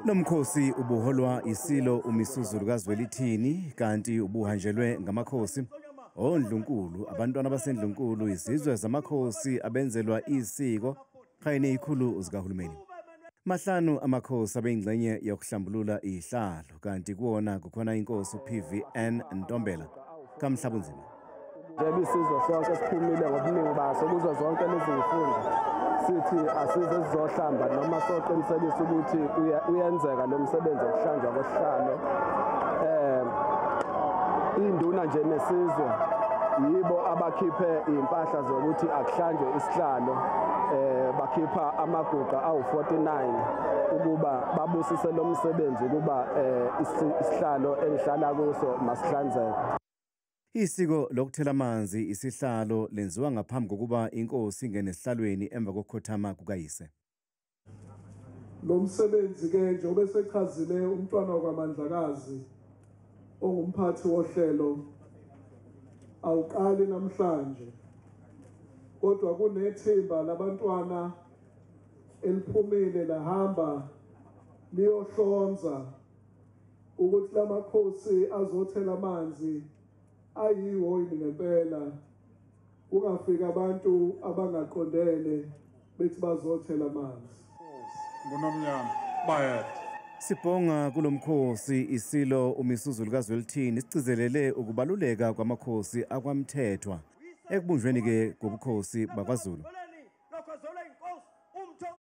Lomkhosi ubuholwa isilo uMisuzulu kaZwelithini kanti ubuhanjelwe ngamakhosi oNdlunkulu, abantwana baseNdlunkulu, izizwe zamakhosi abenzelwa isiko kanye nezikhulu zikahulumeni. Mahlanu amakhosi abeyingxenye yokuhlambulula ihlalo kanti kuwona kukhona inkosi uPVN Ntombela kaMhlabunzima. Njengoba isizwe sonke siphumile ngobuningi baso kuzo zonke lezi zifundo, sithi asize sizohlamba noma soqinisekisa ukuthi uyenzeka lo msebenzi wokuhlanjwa kwesihlalo. Induna nje nesizwe yibo abakhiphe impahla zokuthi akuhlanjwe isihlalo, bakhipha amaguqa awu-49 ukuba babusise lo msebenzi ukuba isihlalo engihlala kuso masihlanzeke. Isiko lokuthela amanzi isihlalo lenziwa ngaphambi kokuba inkosi ingene esihlalweni emva kokukhothama kukayise. Lo msebenzi ke njengoba sechazile umntwana wakwaMandlakazi ongumphathi wohlelo awuqali namhlanje, kodwa kunethimba labantwana eliphumile lahamba liyohlonza ukuthi lamakhosi azothela amanzi ayiwoyini ngempela, kungafika abantu abangaqondene bethi bazothela amanzi. Ngunomnyama bayetha. Sibonga kulomkhosi isilo uMisuzulu kaZwelithini sicizelele ukubaluleka kwamakhosi akwamthethwa ekubunjweni ke kobukhosi bakwaZulu.